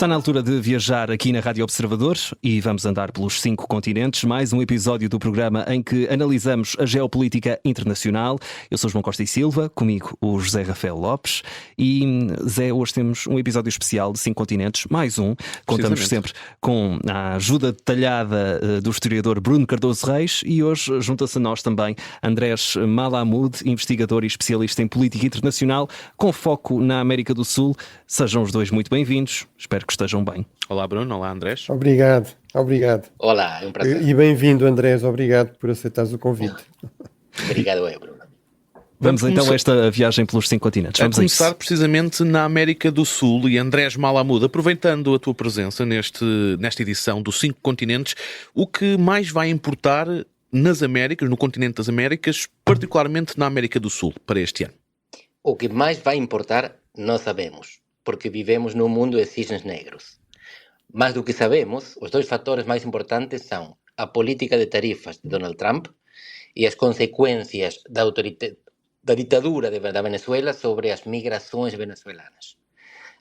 Está na altura de viajar aqui na Rádio Observador e vamos andar pelos 5 continentes. Mais um episódio do programa em que analisamos a geopolítica internacional. Eu sou João Costa e Silva, comigo o José Rafael Lopes. E Zé, hoje temos um episódio especial de 5 continentes, mais um. Contamos sempre com a ajuda detalhada do historiador Bruno Cardoso Reis e hoje junta-se a nós também Andrés Malamud, investigador e especialista em política internacional, com foco na América do Sul. Sejam os dois muito bem-vindos. Espero que estejam bem. Olá Bruno, olá Andrés. Obrigado. Olá, é um prazer. E bem-vindo, Andrés, obrigado por aceitares o convite. Obrigado, Bruno. Vamos então a esta viagem pelos 5 continentes. Vamos a começar precisamente na América do Sul. E Andrés Malamud, aproveitando a tua presença nesta edição dos 5 continentes, o que mais vai importar nas Américas, no continente das Américas, particularmente na América do Sul, para este ano? O que mais vai importar não sabemos, porque vivemos num mundo de cisnes negros. Mas do que sabemos, os 2 fatores mais importantes são a política de tarifas de Donald Trump e as consequências da ditadura da Venezuela sobre as migrações venezuelanas.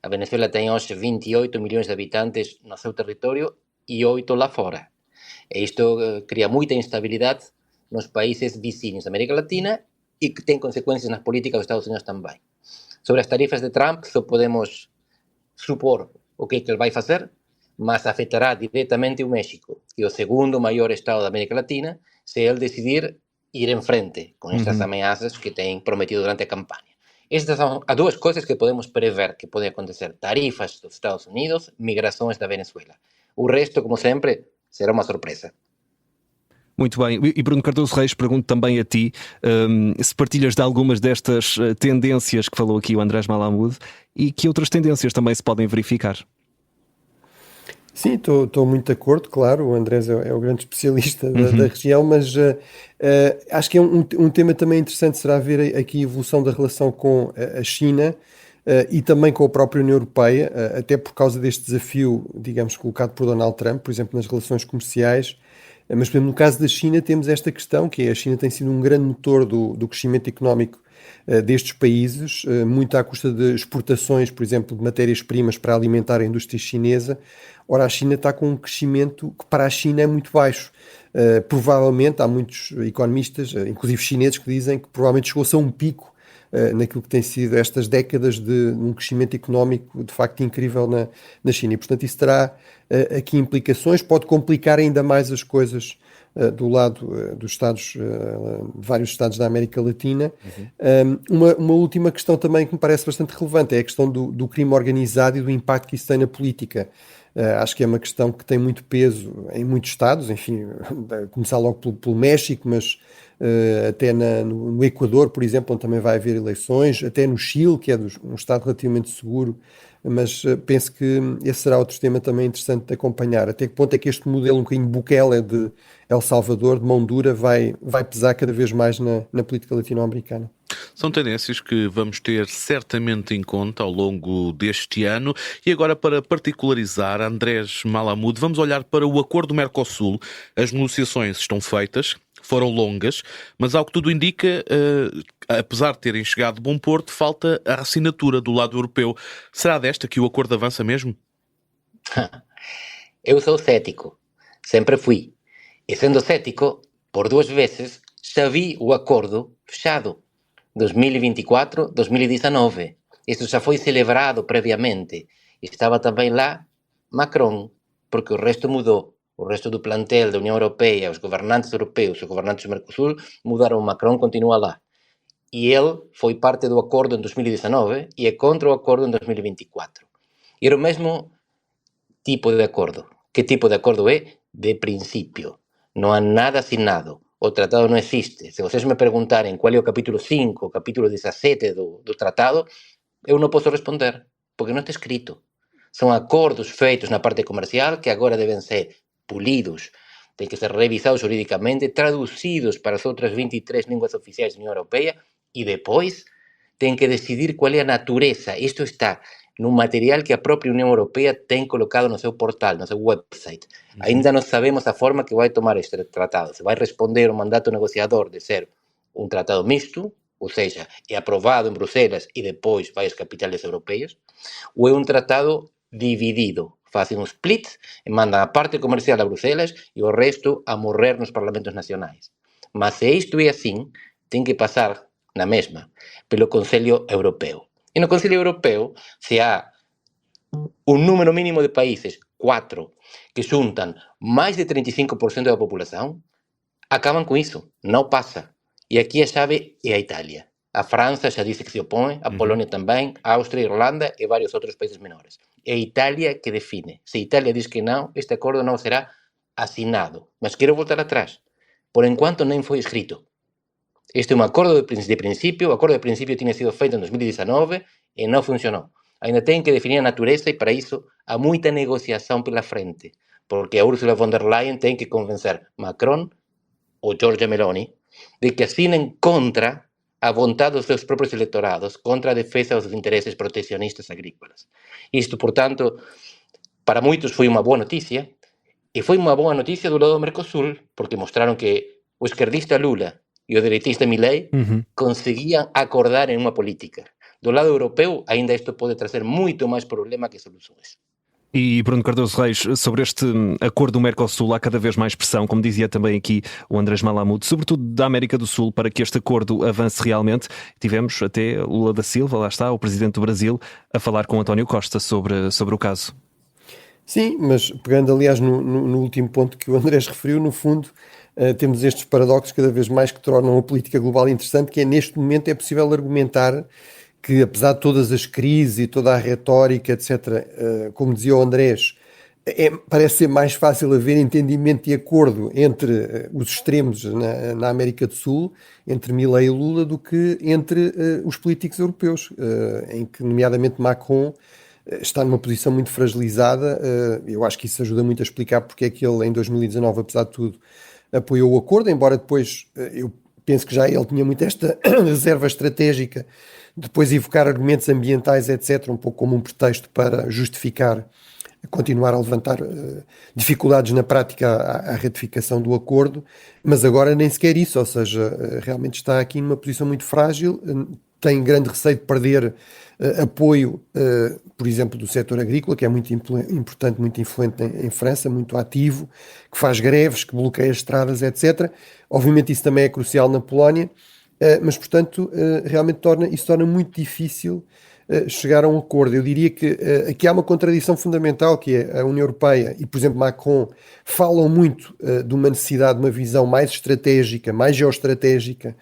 A Venezuela tem hoje 28 milhões de habitantes no seu território e 8 lá fora. E isto cria muita instabilidade nos países vizinhos da América Latina e que tem consequências nas políticas dos Estados Unidos também. Sobre as tarifas de Trump, só podemos supor o que ele vai fazer, mas afetará diretamente o México, que é o segundo maior estado da América Latina, se ele decidir ir em frente com estas ameaças que tem prometido durante a campanha. Estas são as 2 coisas que podemos prever que podem acontecer: tarifas dos Estados Unidos, migrações da Venezuela. O resto, como sempre, será uma surpresa. Muito bem. E Bruno Cardoso Reis, pergunto também a ti se partilhas de algumas destas tendências que falou aqui o Andrés Malamud e que outras tendências também se podem verificar. Sim, estou muito de acordo, claro, o Andrés é o grande especialista da região, mas acho que é um tema também interessante, será ver aqui a evolução da relação com a China e também com a própria União Europeia, até por causa deste desafio, digamos, colocado por Donald Trump, por exemplo, nas relações comerciais. Mas, por exemplo, no caso da China temos esta questão, que é a China tem sido um grande motor do crescimento económico destes países, muito à custa de exportações, por exemplo, de matérias-primas para alimentar a indústria chinesa. Ora, a China está com um crescimento que para a China é muito baixo. Provavelmente, há muitos economistas, inclusive chineses, que dizem que provavelmente chegou-se a um pico naquilo que tem sido estas décadas de um crescimento económico de facto incrível na China. E, portanto, isso terá aqui implicações, pode complicar ainda mais as coisas do lado dos Estados, de vários Estados da América Latina. Uma última questão também que me parece bastante relevante é a questão do crime organizado e do impacto que isso tem na política. Acho que é uma questão que tem muito peso em muitos Estados, enfim, começar logo pelo México, mas até no Equador, por exemplo, onde também vai haver eleições, até no Chile, que é um Estado relativamente seguro, mas penso que esse será outro tema também interessante de acompanhar. Até que ponto é que este modelo um bocadinho Bukele de El Salvador, de mão dura, vai pesar cada vez mais na política latino-americana? São tendências que vamos ter certamente em conta ao longo deste ano. E agora, para particularizar, Andrés Malamud, vamos olhar para o Acordo Mercosul. As negociações estão feitas, foram longas, mas ao que tudo indica, apesar de terem chegado de bom porto, falta a assinatura do lado europeu. Será desta que o acordo avança mesmo? Eu sou cético, sempre fui. E sendo cético, por 2 vezes, já vi o acordo fechado. 2024, 2019. Isso já foi celebrado previamente. Estava também lá Macron, porque o resto mudou. O resto do plantel da União Europeia, os governantes europeus, os governantes do Mercosul, mudaram. Macron continua lá. E ele foi parte do acordo em 2019 e é contra o acordo em 2024. E era o mesmo tipo de acordo. Que tipo de acordo é? De princípio. Não há nada assinado. O tratado não existe. Se vocês me perguntarem qual é o capítulo 5, o capítulo 17 do tratado, eu não posso responder, porque não está escrito. São acordos feitos na parte comercial que agora devem ser polidos, têm que ser revisados juridicamente, traduzidos para as outras 23 línguas oficiais da União Europeia e depois têm que decidir qual é a natureza. Isto está no material que a própria União Europeia tem colocado no seu portal, no seu website. Ainda não sabemos a forma que vai tomar este tratado. Se vai responder ao mandato negociador de ser um tratado misto, ou seja, é aprovado em Bruxelas e depois vai às capitais europeias, ou é um tratado dividido. Fazem um split e mandam a parte comercial a Bruxelas e o resto a morrer nos parlamentos nacionais. Mas se isto é assim, tem que passar na mesma pelo Conselho Europeu. E no Conselho Europeu, se há um número mínimo de países, 4, que juntam mais de 35% da população, acabam com isso. Não passa. E aqui a chave é a Itália. A França já disse que se opõe, a Polônia também, a Áustria, a Irlanda e vários outros países menores. É a Itália que define. Se a Itália diz que não, este acordo não será assinado. Mas quero voltar atrás. Por enquanto nem foi escrito. Este é um acordo de princípio. O acordo de princípio tinha sido feito em 2019 e não funcionou. Ainda tem que definir a natureza e para isso há muita negociação pela frente. Porque a Ursula von der Leyen tem que convencer Macron ou Giorgia Meloni de que assinem contra a vontade dos seus próprios eleitorados, contra a defesa dos interesses protecionistas agrícolas. Isto, portanto, para muitos foi uma boa notícia, e foi uma boa notícia do lado do Mercosul, porque mostraram que o esquerdista Lula e o direitista Milei conseguiam acordar em uma política. Do lado europeu, ainda isto pode trazer muito mais problema que soluções. E Bruno Cardoso Reis, sobre este acordo do Mercosul, há cada vez mais pressão, como dizia também aqui o Andrés Malamud, sobretudo da América do Sul, para que este acordo avance realmente. Tivemos até Lula da Silva, lá está, o presidente do Brasil, a falar com António Costa sobre o caso. Sim, mas pegando aliás no último ponto que o Andrés referiu, no fundo temos estes paradoxos cada vez mais que tornam a política global interessante, que é neste momento é possível argumentar que apesar de todas as crises e toda a retórica, etc., como dizia o Andrés, parece ser mais fácil haver entendimento e acordo entre os extremos na América do Sul, entre Milei e Lula, do que entre os políticos europeus, em que, nomeadamente, Macron está numa posição muito fragilizada. Eu acho que isso ajuda muito a explicar porque é que ele, em 2019, apesar de tudo, apoiou o acordo, embora depois eu penso que já ele tinha muito esta reserva estratégica, depois evocar argumentos ambientais, etc., um pouco como um pretexto para justificar continuar a levantar dificuldades na prática à ratificação do acordo, mas agora nem sequer isso, ou seja, realmente está aqui numa posição muito frágil, tem grande receio de perder apoio, por exemplo, do setor agrícola, que é muito importante, muito influente em França, muito ativo, que faz greves, que bloqueia estradas, etc. Obviamente isso também é crucial na Polónia, mas, portanto, realmente isso torna muito difícil chegar a um acordo. Eu diria que aqui há uma contradição fundamental, que é a União Europeia e, por exemplo, Macron falam muito de uma necessidade de uma visão mais estratégica, mais geoestratégica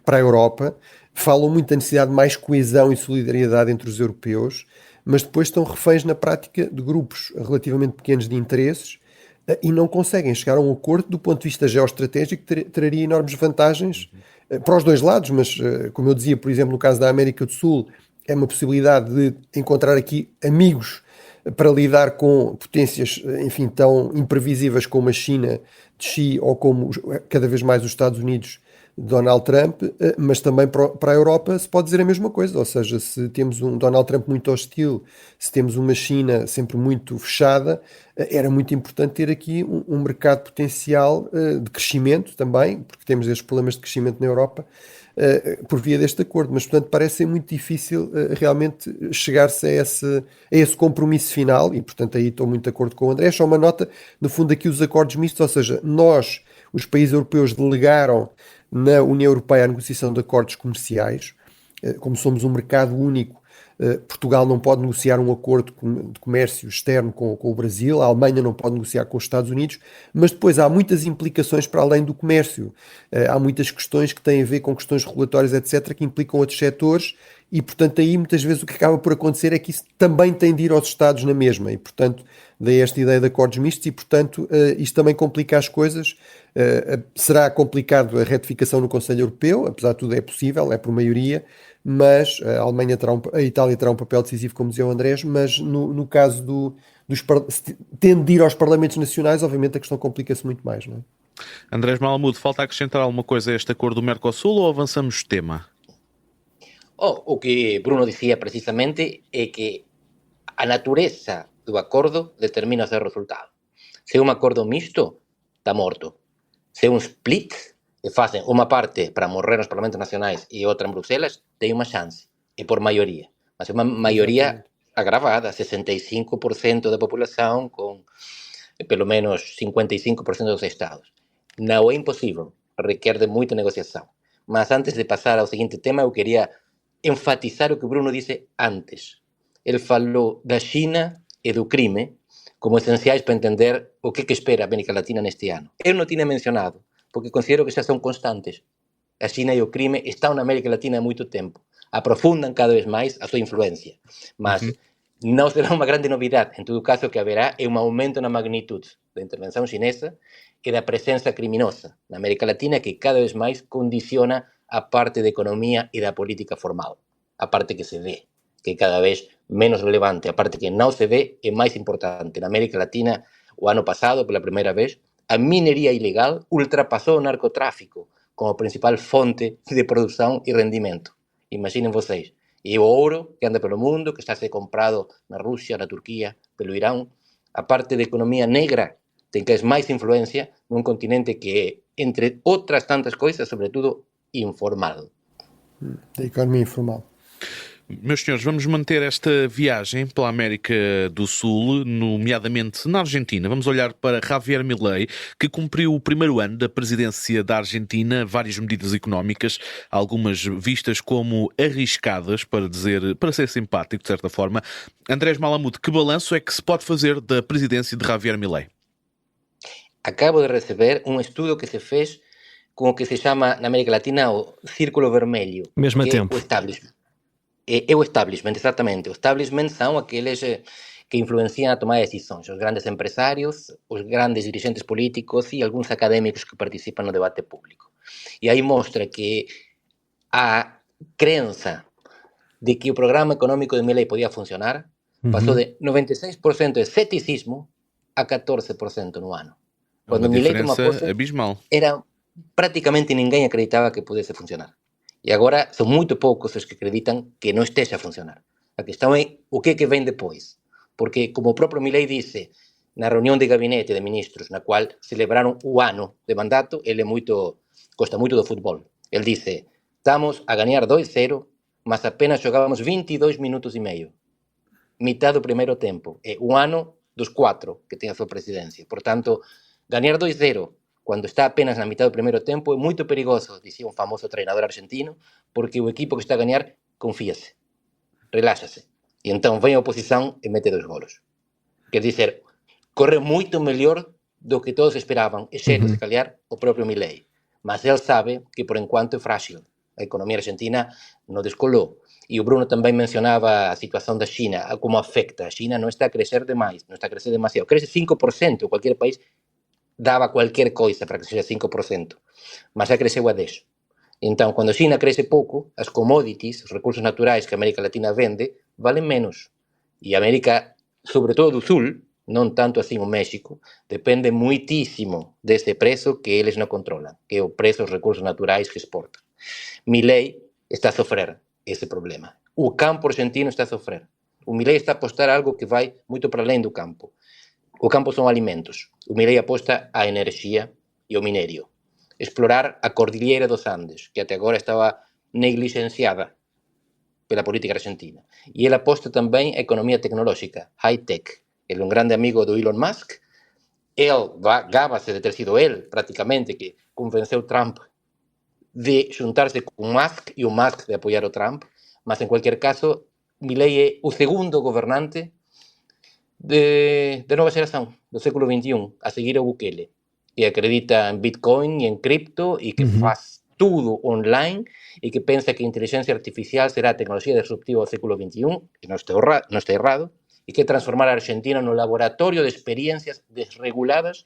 para a Europa, falam muito da necessidade de mais coesão e solidariedade entre os europeus, mas depois estão reféns na prática de grupos relativamente pequenos de interesses e não conseguem chegar a um acordo do ponto de vista geoestratégico que traria enormes vantagens para os dois lados, mas como eu dizia, por exemplo, no caso da América do Sul, é uma possibilidade de encontrar aqui amigos para lidar com potências, enfim, tão imprevisíveis como a China de Xi ou como cada vez mais os Estados Unidos de Donald Trump, mas também para a Europa se pode dizer a mesma coisa, ou seja, se temos um Donald Trump muito hostil, se temos uma China sempre muito fechada, era muito importante ter aqui um mercado potencial de crescimento também, porque temos estes problemas de crescimento na Europa, por via deste acordo, mas portanto parece ser muito difícil realmente chegar-se a esse compromisso final e portanto aí estou muito de acordo com o André. Só uma nota, no fundo aqui os acordos mistos, ou seja, nós, os países europeus, delegaram na União Europeia a negociação de acordos comerciais, como somos um mercado único, Portugal não pode negociar um acordo de comércio externo com o Brasil, a Alemanha não pode negociar com os Estados Unidos, mas depois há muitas implicações para além do comércio. Há muitas questões que têm a ver com questões regulatórias, etc., que implicam outros setores e, portanto, aí muitas vezes o que acaba por acontecer é que isso também tem de ir aos Estados na mesma e, portanto, daí esta ideia de acordos mistos e, portanto, isto também complica as coisas. Será complicado a ratificação no Conselho Europeu, apesar de tudo é possível, é por maioria, mas a Alemanha a Itália terá um papel decisivo, como dizia o Andrés, mas no caso tendo de ir aos Parlamentos Nacionais, obviamente a questão complica-se muito mais, não é? Andrés Malamud, falta acrescentar alguma coisa a este acordo do Mercosul ou avançamos de tema? O que Bruno dizia precisamente é que a natureza do acordo determina o seu resultado. Se é um acordo misto, está morto. Se é um split, e fazem uma parte para morrer nos parlamentos nacionais e outra em Bruxelas, tem uma chance, e por maioria. Mas é uma maioria agravada, 65% da população com pelo menos 55% dos estados. Não é impossível, requer de muita negociação. Mas antes de passar ao seguinte tema, eu queria enfatizar o que o Bruno disse antes. Ele falou da China e do crime como essenciais para entender o que espera a América Latina neste ano. Eu não tinha mencionado, porque considero que já são constantes. A China e o crime estão na América Latina há muito tempo. Aprofundam cada vez mais a sua influência. Mas não será uma grande novidade. Em todo caso, o que haverá é um aumento na magnitude da intervenção chinesa e da presença criminosa na América Latina, que cada vez mais condiciona a parte da economia e da política formal. A parte que se vê, que é cada vez menos relevante. A parte que não se vê é mais importante. Na América Latina, o ano passado, pela primeira vez, a mineria ilegal ultrapassou o narcotráfico como principal fonte de produção e rendimento. Imaginem vocês. E o ouro que anda pelo mundo, que está a ser comprado na Rússia, na Turquia, pelo Irão, a parte da economia negra tem que ter mais influência num continente que é, entre outras tantas coisas, sobretudo, informal. Da economia informal. Meus senhores, vamos manter esta viagem pela América do Sul, nomeadamente na Argentina. Vamos olhar para Javier Milei, que cumpriu o primeiro ano da presidência da Argentina, várias medidas económicas, algumas vistas como arriscadas, para ser simpático, de certa forma. Andrés Malamud, que balanço é que se pode fazer da presidência de Javier Milei? Acabo de receber um estudo que se fez com o que se chama na América Latina o Círculo Vermelho. Mesmo a que tempo. É o establishment. É o establishment, exatamente. O establishment são aqueles que influenciam a tomar decisões. Os grandes empresários, os grandes dirigentes políticos e alguns académicos que participam no debate público. E aí mostra que a crença de que o programa econômico de Milei podia funcionar passou de 96% de ceticismo a 14% no ano. Quando Milei tomou posse, abismal. era praticamente ninguém acreditava que pudesse funcionar. E agora são muito poucos os que acreditam que não esteja a funcionar. A questão é o que vem depois. Porque, como o próprio Milei disse na reunião de gabinete de ministros, na qual celebraram o ano de mandato, ele gosta muito do futebol. Ele disse, estamos a ganhar 2-0, mas apenas jogávamos 22 minutos e meio. Metade do primeiro tempo. É o ano dos 4 que tem a sua presidência. Portanto, ganhar 2-0 quando está apenas na metade do primeiro tempo é muito perigoso, dizia um famoso treinador argentino, porque o equipo que está a ganhar confia-se, relaxa-se. E então vem a oposição e mete 2 golos. Quer dizer, corre muito melhor do que todos esperavam, exceto, se calhar, o próprio Milei. Mas ele sabe que, por enquanto, é frágil. A economia argentina não descolou. E o Bruno também mencionava a situação da China, como afecta. A China não está a crescer demais, não está a crescer demasiado. Cresce 5%, qualquer país dava qualquer coisa para que seja 5%, mas já cresceu a 10%. Então, quando a China cresce pouco, as commodities, os recursos naturais que a América Latina vende, valem menos. E a América, sobretudo do Sul, não tanto assim o México, depende muitíssimo desse preço que eles não controlam, que é o preço dos recursos naturais que exportam. Milei está a sofrer esse problema. O campo argentino está a sofrer. O Milei está a apostar algo que vai muito para além do campo. O campo são alimentos. O Milei aposta a energia e o minério. Explorar a Cordilheira dos Andes, que até agora estava negligenciada pela política argentina. E ele aposta também a economia tecnológica, high-tech. Ele é um grande amigo do Elon Musk. Ele gaba-se de ter sido ele, praticamente, que convenceu Trump de juntar-se com o Musk e o Musk de apoiar o Trump. Mas, em qualquer caso, Milei é o segundo governante de nova geração, do século XXI, a seguir a Bukele, que acredita em Bitcoin e em cripto e que faz tudo online e que pensa que a inteligência artificial será a tecnologia disruptiva do século XXI, e não está errado, e que transformar a Argentina no laboratório de experiencias desreguladas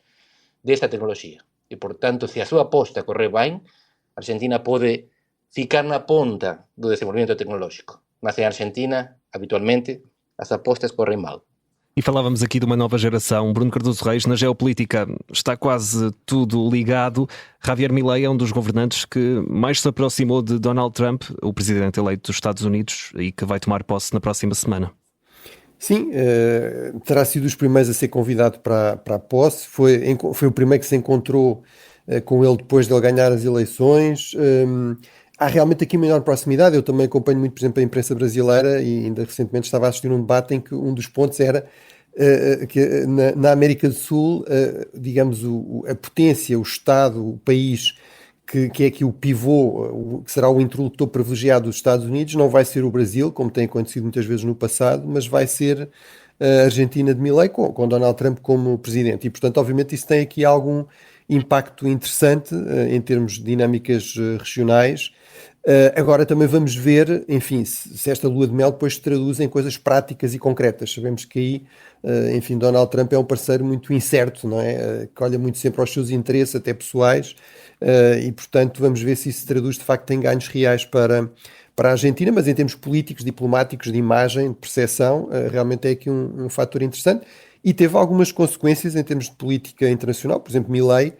desta tecnologia. E, portanto, se a súa aposta corre bem, a Argentina pode ficar na ponta do desenvolvimento tecnológico. Mas em Argentina, habitualmente, as apostas correm mal. E falávamos aqui de uma nova geração. Bruno Cardoso Reis, na geopolítica está quase tudo ligado. Javier Milei é um dos governantes que mais se aproximou de Donald Trump, o presidente eleito dos Estados Unidos, e que vai tomar posse na próxima semana. Sim, terá sido dos primeiros a ser convidado para a posse. Foi o primeiro que se encontrou com ele depois de ele ganhar as eleições. há realmente aqui uma enorme proximidade. Eu também acompanho muito, por exemplo, a imprensa brasileira e ainda recentemente estava a assistir um debate em que um dos pontos era que na América do Sul, digamos, a potência, o Estado, o país que é aqui o pivô, que será o interlocutor privilegiado dos Estados Unidos, não vai ser o Brasil, como tem acontecido muitas vezes no passado, mas vai ser a Argentina de Milei, com Donald Trump como presidente. E, portanto, obviamente, isso tem aqui algum impacto interessante em termos de dinâmicas regionais. Agora também vamos ver, enfim, se esta lua de mel depois se traduz em coisas práticas e concretas. Sabemos que aí, enfim, Donald Trump é um parceiro muito incerto, não é? Que olha muito sempre aos seus interesses, até pessoais, e portanto vamos ver se isso se traduz de facto em ganhos reais para a Argentina, mas em termos políticos, diplomáticos, de imagem, de percepção, realmente é aqui um fator interessante. E teve algumas consequências em termos de política internacional. Por exemplo, Milei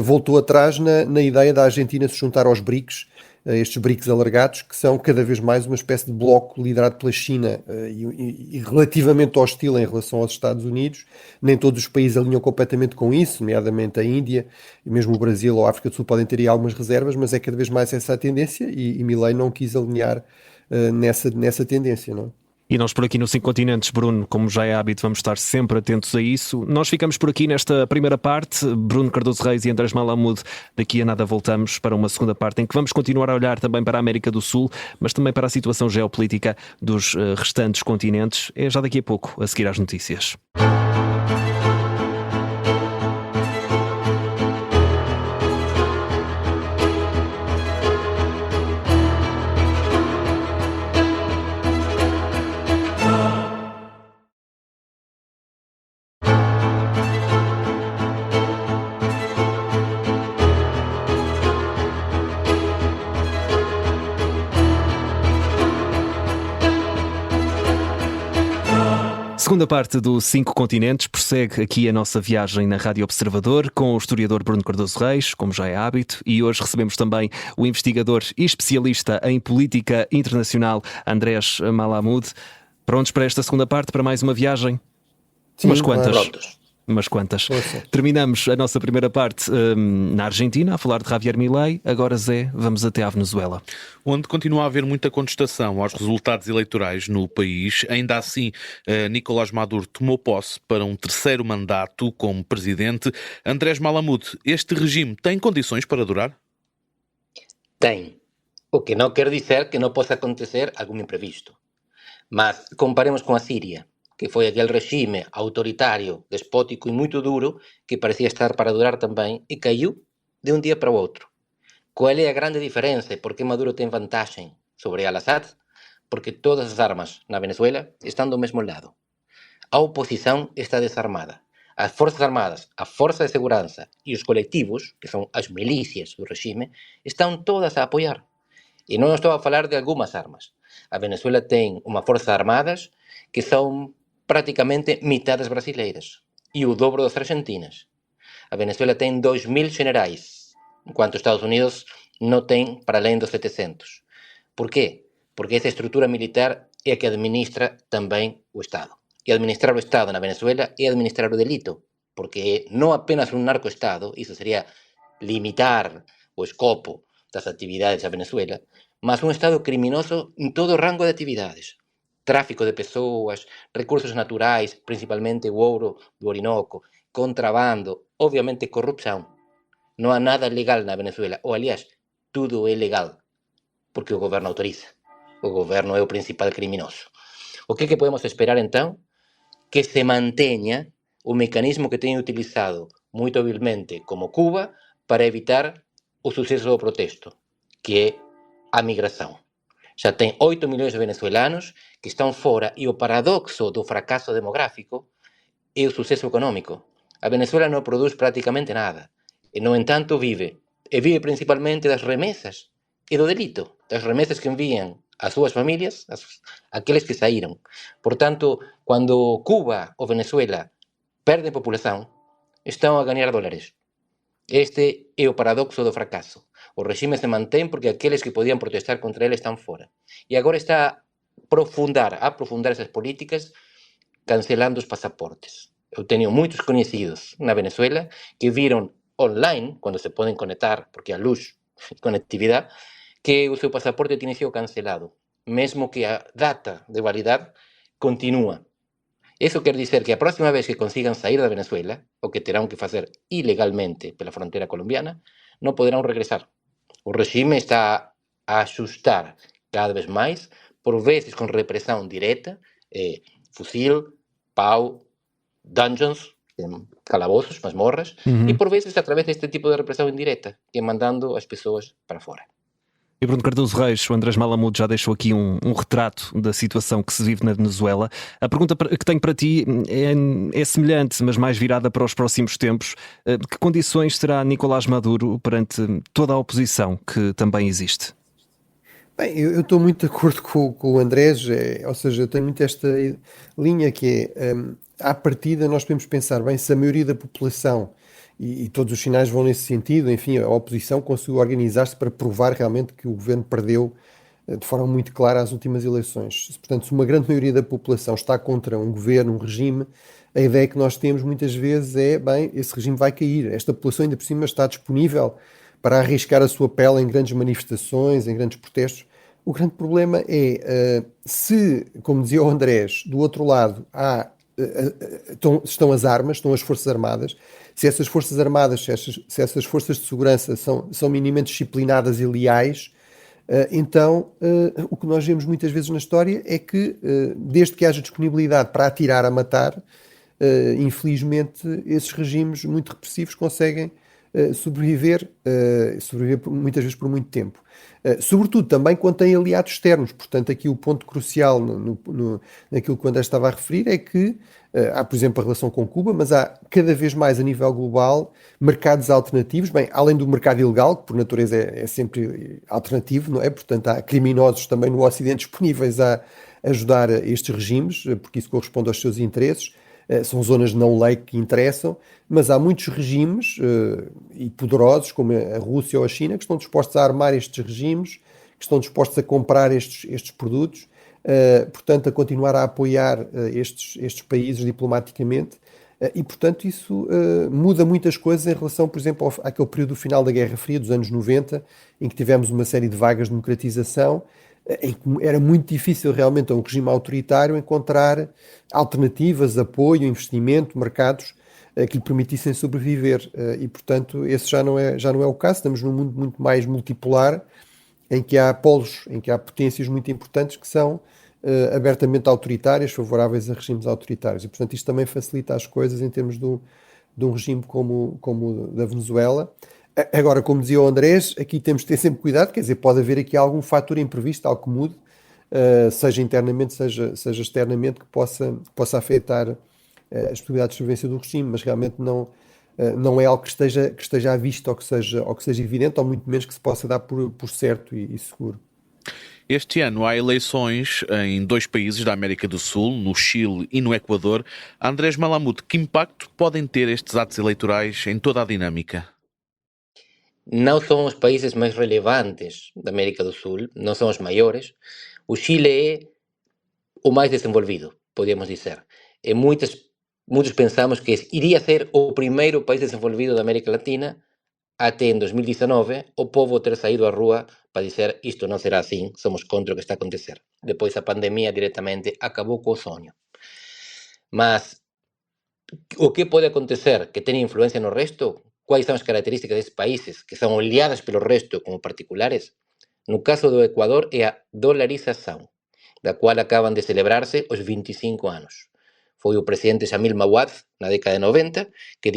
voltou atrás na ideia da Argentina se juntar aos BRICS, estes BRICS alargados, que são cada vez mais uma espécie de bloco liderado pela China e relativamente hostil em relação aos Estados Unidos. Nem todos os países alinham completamente com isso, nomeadamente a Índia, e mesmo o Brasil ou a África do Sul podem ter aí algumas reservas, mas é cada vez mais essa a tendência e Milei não quis alinhar nessa tendência, não é? E nós por aqui no 5 Continentes, Bruno, como já é hábito, vamos estar sempre atentos a isso. Nós ficamos por aqui nesta primeira parte. Bruno Cardoso Reis e Andrés Malamud, daqui a nada voltamos para uma segunda parte em que vamos continuar a olhar também para a América do Sul, mas também para a situação geopolítica dos restantes continentes. É já daqui a pouco, a seguir às notícias. Segunda parte do 5 Continentes, prossegue aqui a nossa viagem na Rádio Observador com o historiador Bruno Cardoso Reis, como já é hábito, e hoje recebemos também o investigador e especialista em política internacional Andrés Malamud. Prontos para esta segunda parte, para mais uma viagem? Sim, umas quantas. Prontos. Umas quantas. Força. Terminamos a nossa primeira parte na Argentina, a falar de Javier Milei. Agora, Zé, vamos até à Venezuela. Onde continua a haver muita contestação aos resultados eleitorais no país. Ainda assim, Nicolás Maduro tomou posse para um terceiro mandato como presidente. Andrés Malamud, este regime tem condições para durar? Tem. O que não quer dizer que não possa acontecer algum imprevisto. Mas comparemos com a Síria, que foi aquele regime autoritário, despótico e muito duro que parecia estar para durar também e caiu de um dia para o outro. Qual é a grande diferença e por que Maduro tem vantagem sobre Al-Assad? Porque todas as armas na Venezuela estão do mesmo lado. A oposição está desarmada. As forças armadas, a força de segurança e os coletivos, que são as milícias do regime, estão todas a apoiar. E não estou a falar de algumas armas. A Venezuela tem uma forças armadas que são praticamente metades brasileiras e o dobro das argentinas. A Venezuela tem 2.000 generais, enquanto os Estados Unidos não tem para além dos 700. Por quê? Porque essa estrutura militar é a que administra também o Estado. E administrar o Estado na Venezuela é administrar o delito, porque não apenas um narcoestado, isso seria limitar o escopo das atividades da Venezuela, mas um Estado criminoso em todo o rango de atividades. Tráfico de pessoas, recursos naturais, principalmente o ouro do Orinoco, contrabando, obviamente corrupção. Não há nada legal na Venezuela, ou aliás, tudo é legal, porque o governo autoriza. O governo é o principal criminoso. O que podemos esperar então? Que se mantenha o mecanismo que tem utilizado muito habilmente como Cuba para evitar o sucesso do protesto, que é a migração. Já tem 8 milhões de venezuelanos que estão fora e o paradoxo do fracasso demográfico é o sucesso econômico. A Venezuela não produz praticamente nada e, no entanto, vive principalmente das remessas e do delito, das remessas que enviam às suas famílias, aqueles que saíram. Portanto, quando Cuba ou Venezuela perdem população, estão a ganhar dólares. Este é o paradoxo do fracasso. O regime se mantém porque aqueles que podiam protestar contra ele estão fora. E agora está a aprofundar essas políticas cancelando os passaportes. Eu tenho muitos conhecidos na Venezuela que viram online, quando se podem conectar, porque há luz e conectividade, que o seu pasaporte tenha sido cancelado, mesmo que a data de validade continua. Isso quer dizer que a próxima vez que consigan sair da Venezuela, o que terão que fazer ilegalmente pela fronteira colombiana, não poderão regressar. O regime está a ajustar cada vez mais, por vezes com repressão direta, fuzil, pau, dungeons, calabouços, masmorras, e por vezes através deste tipo de repressão indireta, que é mandando as pessoas para fora. E Bruno Cardoso Reis, o Andrés Malamud já deixou aqui um retrato da situação que se vive na Venezuela. A pergunta que tenho para ti é semelhante, mas mais virada para os próximos tempos. Que condições terá Nicolás Maduro perante toda a oposição que também existe? Bem, eu estou muito de acordo com o Andrés, ou seja, eu tenho muito esta linha que é, à partida nós podemos pensar, bem, se a maioria da população e todos os sinais vão nesse sentido, enfim, a oposição conseguiu organizar-se para provar realmente que o governo perdeu de forma muito clara as últimas eleições. Portanto, se uma grande maioria da população está contra um governo, um regime, a ideia que nós temos muitas vezes é, bem, esse regime vai cair. Esta população ainda por cima está disponível para arriscar a sua pele em grandes manifestações, em grandes protestos. O grande problema é, se, como dizia o Andrés, do outro lado estão as armas, estão as Forças Armadas, se essas Forças Armadas, se essas Forças de Segurança são minimamente disciplinadas e leais, então o que nós vemos muitas vezes na história é que, desde que haja disponibilidade para atirar a matar, infelizmente esses regimes muito repressivos conseguem sobreviver muitas vezes por muito tempo. Sobretudo também quando tem aliados externos. Portanto, aqui o ponto crucial naquilo que o André estava a referir é que há, por exemplo, a relação com Cuba, mas há cada vez mais a nível global mercados alternativos, bem, além do mercado ilegal, que por natureza é sempre alternativo, não é? Portanto, há criminosos também no Ocidente disponíveis a ajudar estes regimes, porque isso corresponde aos seus interesses. São zonas de não-lei que interessam, mas há muitos regimes e poderosos, como a Rússia ou a China, que estão dispostos a armar estes regimes, que estão dispostos a comprar estes produtos, portanto, a continuar a apoiar estes países diplomaticamente, e, portanto, isso muda muitas coisas em relação, por exemplo, àquele período final da Guerra Fria, dos anos 90, em que tivemos uma série de vagas de democratização, em que era muito difícil realmente a um regime autoritário encontrar alternativas, apoio, investimento, mercados que lhe permitissem sobreviver, e portanto esse já não é o caso. Estamos num mundo muito mais multipolar, em que há polos, em que há potências muito importantes que são abertamente autoritárias, favoráveis a regimes autoritários, e portanto isto também facilita as coisas em termos de um regime como o da Venezuela. Agora, como dizia o Andrés, aqui temos de ter sempre cuidado, quer dizer, pode haver aqui algum fator imprevisto, algo que mude, seja internamente, seja externamente, que possa afetar as possibilidades de sobrevivência do regime, mas realmente não é algo que esteja à vista ou que seja evidente, ou muito menos que se possa dar por certo e seguro. Este ano há eleições em 2 países da América do Sul, no Chile e no Equador. Andrés Malamud, que impacto podem ter estes atos eleitorais em toda a dinâmica? Não são os países mais relevantes da América do Sul, não são os maiores. O Chile é o mais desenvolvido, podemos dizer. Muitos pensamos que iria ser o primeiro país desenvolvido da América Latina até em 2019 o povo ter saído à rua para dizer isto não será assim, somos contra o que está a acontecer. Depois a pandemia diretamente acabou com o sonho. Mas o que pode acontecer que tenha influência no resto? Quais são as características desses países que são olhadas pelo resto como particulares? No caso do Equador é a dolarização, da qual acaban de celebrarse os 25 anos. Foi o presidente Jamil Mawad, na década de 90, que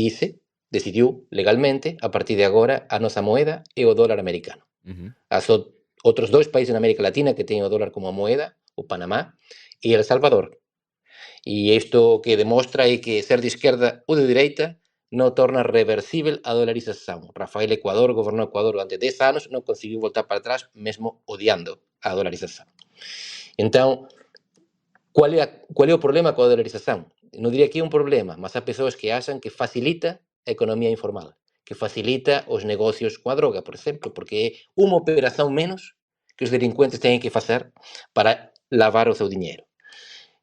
decidiu legalmente, a partir de agora, a nosa moeda é o dólar americano. Há outros 2 países na América Latina que têm o dólar como moeda, o Panamá e El Salvador. E isto que demostra é que ser de esquerda ou de direita não torna reversível a dolarização. Rafael Ecuador governou Ecuador durante 10 anos, não conseguiu voltar para trás, mesmo odiando a dolarização. Então, qual é o problema com a dolarização? Não diria que é um problema, mas há pessoas que acham que facilita a economia informal, que facilita os negócios com a droga, por exemplo, porque é uma operação menos que os delinquentes têm que fazer para lavar o seu dinheiro.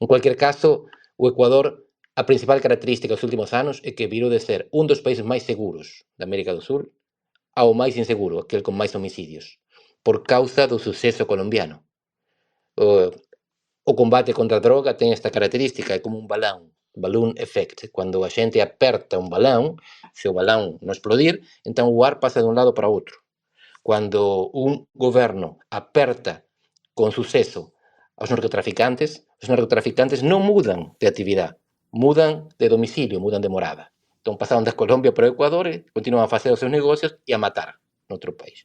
En cualquier caso, o Ecuador, a principal característica dos últimos anos é que virou de ser un dos países máis seguros da América do Sul ao máis inseguro, aquel con máis homicidios. por causa do sucesso colombiano. O combate contra a droga tem esta característica, é como um balão, balloon effect. Quando a gente aperta um balão, se o balão não explodir, então o ar passa de um lado para outro. Quando um governo aperta com sucesso os narcotraficantes não mudam de atividade, mudam de domicílio, mudam de morada. Então passaram da Colômbia para o Equador, continuam a fazer os seus negócios e a matar no outro país.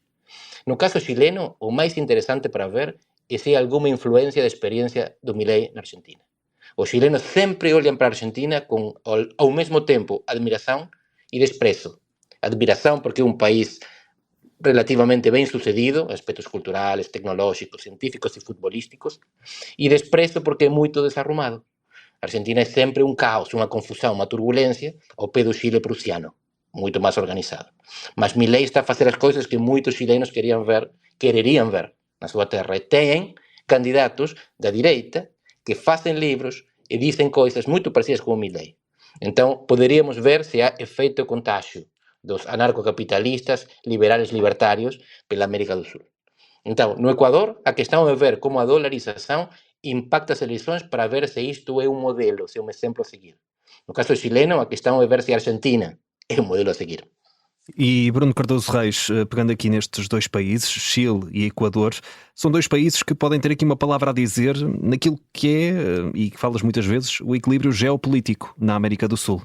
No caso chileno, o mais interessante para ver é se há alguma influência da experiência do Milei na Argentina. Os chilenos sempre olham para a Argentina com, ao mesmo tempo, admiração e desprezo. Admiração porque é um país relativamente bem sucedido, aspectos culturais, tecnológicos, científicos e futbolísticos, e desprezo porque é muito desarrumado. A Argentina é sempre um caos, uma confusão, uma turbulência, ao pé do Chile prussiano, muito mais organizado. Mas Milei está a fazer as coisas que muitos chilenos quereriam ver na sua terra. E têm candidatos da direita que fazem livros e dizem coisas muito parecidas com o Milei. Então, poderíamos ver se há efeito contágio dos anarcocapitalistas, liberais libertários pela América do Sul. Então, no Equador, a questão é ver como a dolarização impacta as eleições para ver se isto é um modelo, se é um exemplo a seguir. No caso chileno, a questão é ver se a Argentina é um modelo a seguir. E Bruno Cardoso Reis, pegando aqui nestes dois países, Chile e Equador, são dois países que podem ter aqui uma palavra a dizer naquilo que é, e que falas muitas vezes, o equilíbrio geopolítico na América do Sul.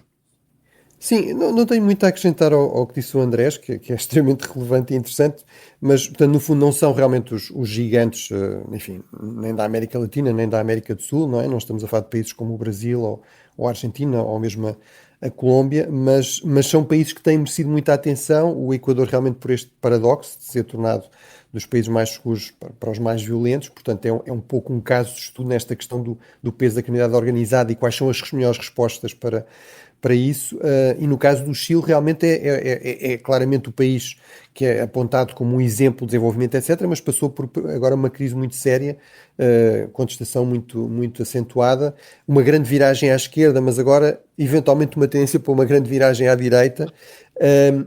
Sim, não tenho muito a acrescentar ao que disse o Andrés, que é extremamente relevante e interessante, mas, portanto, no fundo não são realmente os gigantes, enfim, nem da América Latina, nem da América do Sul, não é? Não estamos a falar de países como o Brasil ou a Argentina, ou mesmo a Colômbia, mas são países que têm merecido muita atenção. O Equador realmente por este paradoxo de ser tornado dos países mais seguros para os mais violentos, portanto é um pouco um caso de estudo nesta questão do peso da criminalidade organizada e quais são as melhores respostas para isso, e no caso do Chile realmente é claramente o país que é apontado como um exemplo de desenvolvimento, etc., mas passou por agora uma crise muito séria, contestação muito acentuada, uma grande viragem à esquerda, mas agora eventualmente uma tendência para uma grande viragem à direita,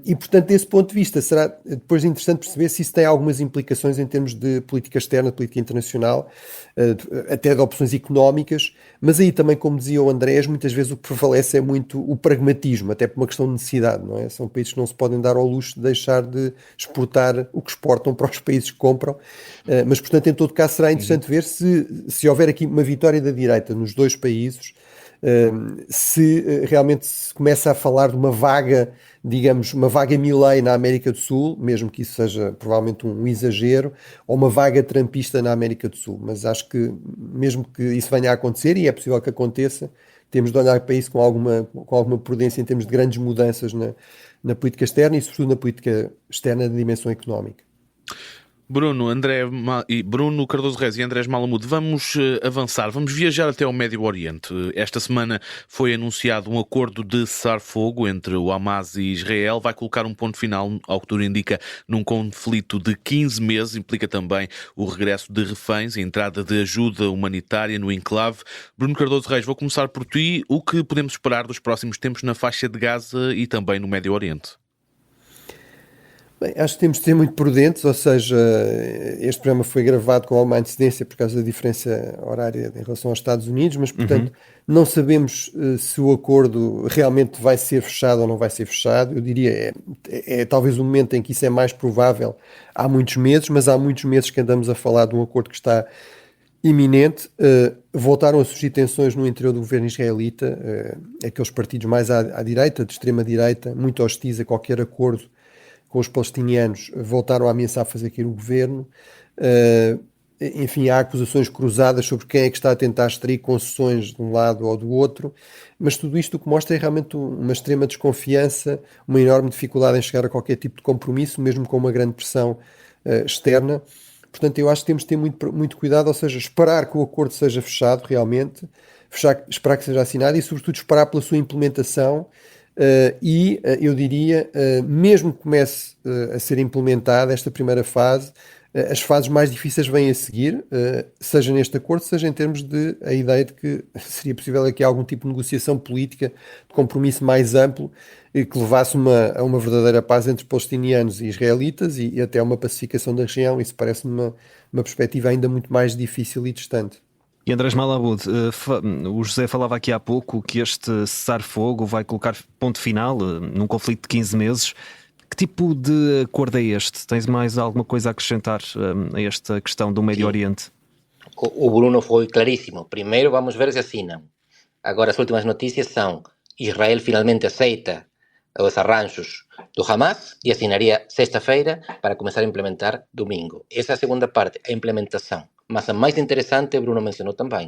e portanto desse ponto de vista será depois interessante perceber se isso tem algumas implicações em termos de política externa, de política internacional, até de opções económicas, mas aí também, como dizia o Andrés, muitas vezes o que prevalece é muito o pragmatismo, até por uma questão de necessidade, não é? São países que não se podem dar ao luxo de deixar de exportar o que exportam para os países que compram, mas portanto em todo caso será interessante ver se houver aqui uma vitória da direita nos dois países, se realmente se começa a falar de uma vaga, digamos, uma vaga Milei na América do Sul, mesmo que isso seja provavelmente um exagero, ou uma vaga trumpista na América do Sul, mas acho que mesmo que isso venha a acontecer, e é possível que aconteça, temos de olhar para isso com alguma prudência em termos de grandes mudanças na política externa e sobretudo na política externa de dimensão económica. Bruno Cardoso Reis e Andrés Malamud, vamos avançar, vamos viajar até ao Médio Oriente. Esta semana foi anunciado um acordo de cessar-fogo entre o Hamas e Israel, vai colocar um ponto final, ao que tudo indica, num conflito de 15 meses, implica também o regresso de reféns e a entrada de ajuda humanitária no enclave. Bruno Cardoso Reis, vou começar por ti. O que podemos esperar dos próximos tempos na faixa de Gaza e também no Médio Oriente? Bem, acho que temos de ser muito prudentes, ou seja, este programa foi gravado com alguma antecedência por causa da diferença horária em relação aos Estados Unidos, mas, portanto, não sabemos se o acordo realmente vai ser fechado ou não vai ser fechado. Eu diria, é talvez o momento em que isso é mais provável há muitos meses, mas há muitos meses que andamos a falar de um acordo que está iminente. Voltaram a surgir tensões no interior do governo israelita, aqueles partidos mais à direita, de extrema-direita, muito hostis a qualquer acordo com os palestinianos, voltaram a ameaçar fazer cair o governo. Enfim, há acusações cruzadas sobre quem é que está a tentar extrair concessões de um lado ou do outro, mas tudo isto o que mostra é realmente uma extrema desconfiança, uma enorme dificuldade em chegar a qualquer tipo de compromisso, mesmo com uma grande pressão externa. Portanto, eu acho que temos de ter muito cuidado, ou seja, esperar que o acordo seja fechado realmente, esperar que seja assinado e, sobretudo, esperar pela sua implementação. Eu diria, mesmo que comece a ser implementada esta primeira fase, As fases mais difíceis vêm a seguir, seja neste acordo, seja em termos de a ideia de que seria possível aqui algum tipo de negociação política, de compromisso mais amplo, que levasse a uma verdadeira paz entre palestinianos e israelitas e até uma pacificação da região. Isso parece-me uma perspectiva ainda muito mais difícil e distante. E Andrés Malabud, o José falava aqui há pouco que este cessar-fogo vai colocar ponto final num conflito de 15 meses. Que tipo de acordo é este? Tens mais alguma coisa a acrescentar a esta questão do Médio Oriente? O Bruno foi claríssimo. Primeiro vamos ver se assinam. Agora as últimas notícias são: Israel finalmente aceita os arranjos do Hamas e assinaria sexta-feira para começar a implementar domingo. Essa é a segunda parte, a implementação. Mas a mais interessante, Bruno mencionou também,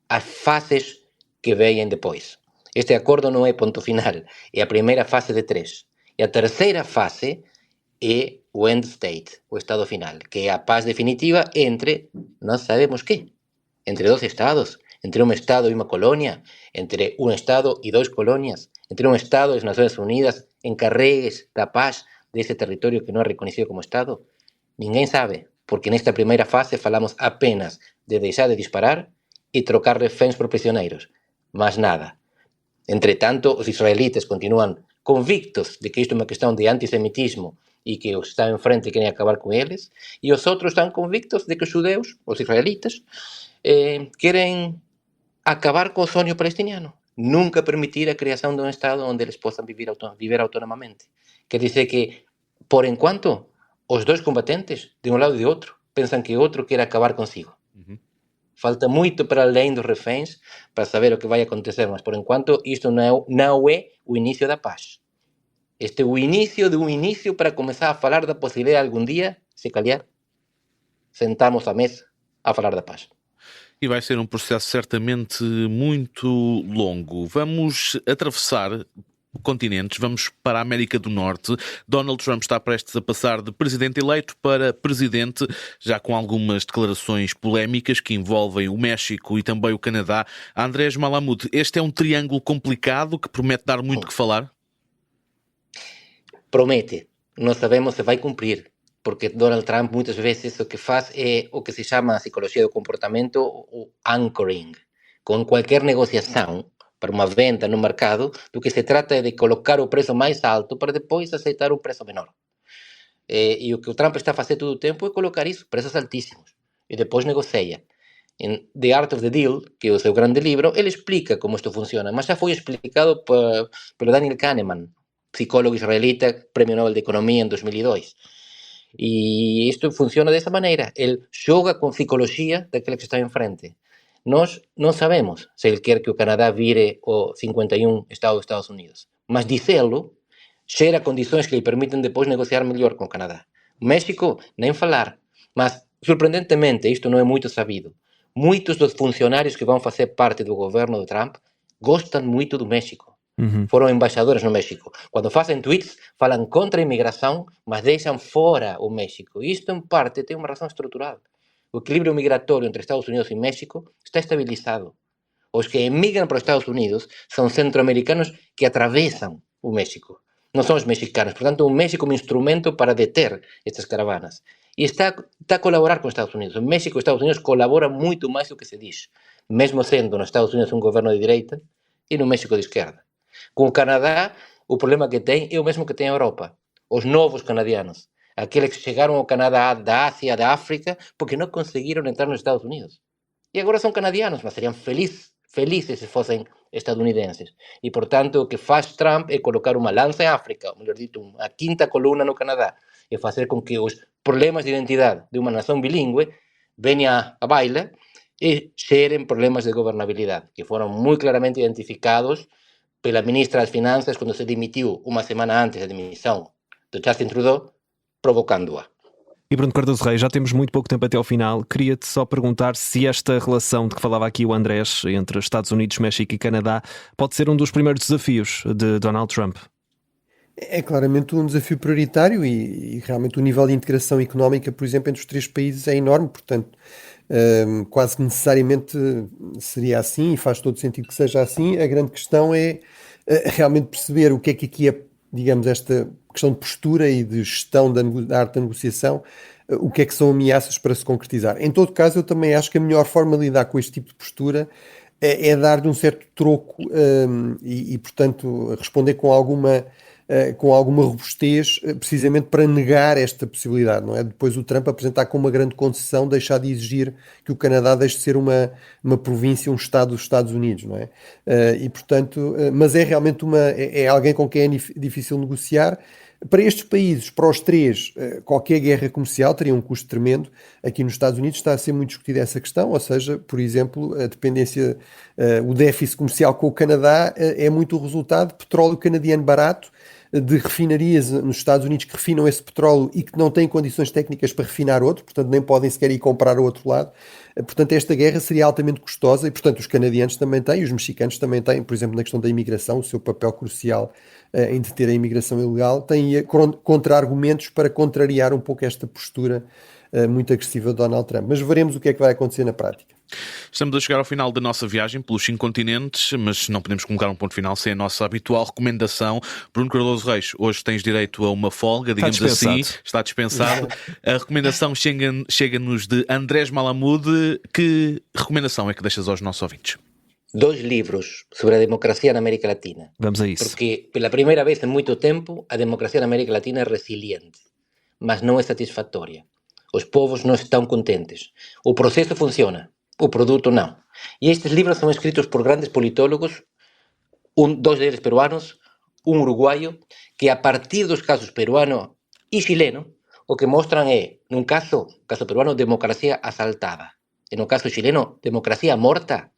as fases que vêm depois. Este acordo não é ponto final, é a primeira fase de 3. E a terceira fase é o end state, o estado final, que é a paz definitiva entre, não sabemos quê, entre 2 estados, entre um estado e uma colônia, entre um estado e 2 colônias, entre um estado e as Nações Unidas encarregues da paz desse território que não é reconhecido como estado. Ninguém sabe, porque nesta primeira fase falamos apenas de deixar de disparar e trocar reféns por prisioneiros, mas nada. Entretanto, os israelitas continuam convictos de que isto é uma questão de antissemitismo e que os que estão em frente querem acabar com eles, e os outros estão convictos de que os judeus, os israelitas, querem acabar com o sonho palestiniano, nunca permitir a criação de um Estado onde eles possam viver autonomamente. Quer dizer que, por enquanto, os 2 combatentes, de um lado e de outro, pensam que o outro quer acabar consigo. Falta muito para além dos reféns para saber o que vai acontecer, mas por enquanto isto não é o início da paz. Este é o início de um início para começar a falar da possibilidade de algum dia, se calhar, sentarmos à mesa a falar da paz. E vai ser um processo certamente muito longo. Vamos atravessar continentes, vamos para a América do Norte. Donald Trump está prestes a passar de presidente eleito para presidente, já com algumas declarações polémicas que envolvem o México e também o Canadá. Andrés Malamud, este é um triângulo complicado que promete dar muito que falar? Promete. Não sabemos se vai cumprir, porque Donald Trump muitas vezes o que faz é o que se chama a psicologia do comportamento, o anchoring. Com qualquer negociação para uma venda no mercado, do que se trata é de colocar o preço mais alto para depois aceitar um preço menor. E o que o Trump está a fazer todo o tempo é colocar isso, preços altíssimos, e depois negocia. Em The Art of the Deal, que é o seu grande livro, ele explica como isto funciona, mas já foi explicado pelo Daniel Kahneman, psicólogo israelita, Prêmio Nobel de Economia em 2002. E isto funciona dessa maneira. Ele joga com psicologia daquele que está em frente. Nós não sabemos se ele quer que o Canadá vire o 51 Estado dos Estados Unidos, mas dizê-lo gera condições que lhe permitem depois negociar melhor com o Canadá. O México, nem falar. Mas, surpreendentemente, isto não é muito sabido. Muitos dos funcionários que vão fazer parte do governo de Trump gostam muito do México. Foram embaixadores no México. Quando fazem tweets, falam contra a imigração, mas deixam fora o México. Isto, em parte, tem uma razão estrutural. O equilíbrio migratório entre Estados Unidos e México está estabilizado. Os que emigram para os Estados Unidos são centro-americanos que atravessam o México. Não são os mexicanos. Portanto, o México é um instrumento para deter estas caravanas. E está a colaborar com os Estados Unidos. O México e os Estados Unidos colaboram muito mais do que se diz. Mesmo sendo nos Estados Unidos um governo de direita e no México de esquerda. Com o Canadá, o problema que tem é o mesmo que tem a Europa. Os novos canadianos. Aqueles que chegaram ao Canadá da Ásia, da África, porque não conseguiram entrar nos Estados Unidos. E agora são canadianos, mas seriam felizes se fossem estadunidenses. E, portanto, o que faz Trump é colocar uma lança em África, ou melhor dito, uma quinta coluna no Canadá, e fazer com que os problemas de identidade de uma nação bilíngue venham à baila e gerem problemas de governabilidade, que foram muito claramente identificados pela ministra das Finanças quando se demitiu uma semana antes da demissão do Justin Trudeau, provocando-a. E Bruno Cardoso Reis, já temos muito pouco tempo até ao final. Queria-te só perguntar se esta relação de que falava aqui o Andrés entre Estados Unidos, México e Canadá pode ser um dos primeiros desafios de Donald Trump. É claramente um desafio prioritário e realmente o nível de integração económica, por exemplo, entre os 3 países é enorme, portanto, quase que necessariamente seria assim e faz todo sentido que seja assim. A grande questão é realmente perceber o que é que aqui digamos, esta questão de postura e de gestão da arte da negociação, o que é que são ameaças para se concretizar. Em todo caso, eu também acho que a melhor forma de lidar com este tipo de postura é dar-lhe um certo troco portanto, responder com alguma robustez, precisamente para negar esta possibilidade, não é? Depois o Trump apresentar como uma grande concessão, deixar de exigir que o Canadá deixe de ser uma província, um Estado dos Estados Unidos, não é? Portanto, mas é realmente é alguém com quem é difícil negociar. Para estes países, para os três, qualquer guerra comercial teria um custo tremendo. Aqui nos Estados Unidos está a ser muito discutida essa questão, ou seja, por exemplo, a dependência, o déficit comercial com o Canadá é muito o resultado de petróleo canadiano barato, de refinarias nos Estados Unidos que refinam esse petróleo e que não têm condições técnicas para refinar outro, portanto nem podem sequer ir comprar ao outro lado. Portanto, esta guerra seria altamente custosa e, portanto, os canadianos também têm, os mexicanos também têm, por exemplo, na questão da imigração, o seu papel crucial em deter a imigração ilegal, têm contra-argumentos para contrariar um pouco esta postura muito agressiva de Donald Trump. Mas veremos o que é que vai acontecer na prática. Estamos a chegar ao final da nossa viagem pelos 5 continentes, mas não podemos colocar um ponto final sem a nossa habitual recomendação. Bruno Cardoso Reis, hoje tens direito a uma folga, digamos assim, está dispensado. A recomendação chega-nos de Andrés Malamud. Que recomendação é que deixas aos nossos ouvintes? 2 livros sobre a democracia na América Latina. Vamos a isso. Porque pela primeira vez em muito tempo a democracia na América Latina é resiliente, mas não é satisfatória. Os povos não estão contentes. O processo funciona, o produto não. E estes livros são escritos por grandes politólogos, 2 deles peruanos, um uruguaio, que a partir dos casos peruano e chileno, o que mostram é, num caso peruano, democracia assaltada. E no caso chileno, democracia morta,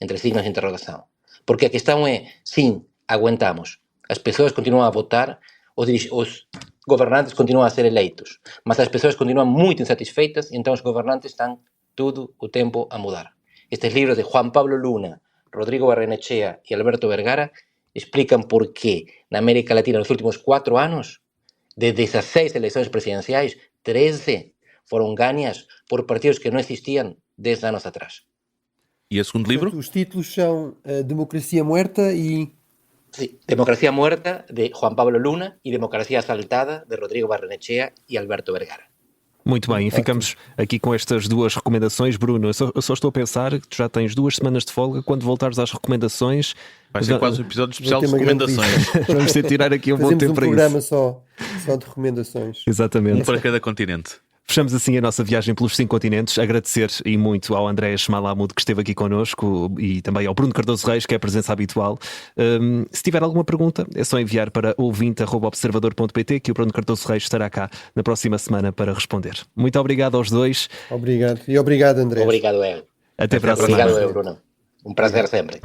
entre signos de interrogação. Porque a questão é, sim, aguentamos. As pessoas continuam a votar, os governantes continuam a ser eleitos, mas as pessoas continuam muito insatisfeitas e então os governantes estão todo o tempo a mudar. Estes livros de Juan Pablo Luna, Rodrigo Barrenechea e Alberto Vergara explicam por que na América Latina nos últimos 4 anos, de 16 eleições presidenciais, 13 foram ganhas por partidos que não existiam 10 anos atrás. E o segundo livro? Os títulos são Democracia Muerta e... Sí, Democracia Muerta, de Juan Pablo Luna, e Democracia Assaltada, de Rodrigo Barrenechea e Alberto Vergara. Muito bem, e ficamos aqui com estas 2 recomendações. Bruno, eu só estou a pensar que tu já tens 2 semanas de folga. Quando voltares às recomendações... Vai ser quase um episódio especial de recomendações. Vamos ter de tirar aqui um bom tempo para isso. Fazemos um programa só de recomendações. Exatamente. Um para cada continente. Fechamos assim a nossa viagem pelos 5 continentes. Agradecer e muito ao Andrés Malamud, que esteve aqui connosco, e também ao Bruno Cardoso Reis, que é a presença habitual. Se tiver alguma pergunta, é só enviar para ouvinte@observador.pt, que o Bruno Cardoso Reis estará cá na próxima semana para responder. Muito obrigado aos 2. Obrigado. E obrigado, Andrés. Obrigado, eu. Até para a semana. Obrigado, eu, Bruno. Um prazer sempre.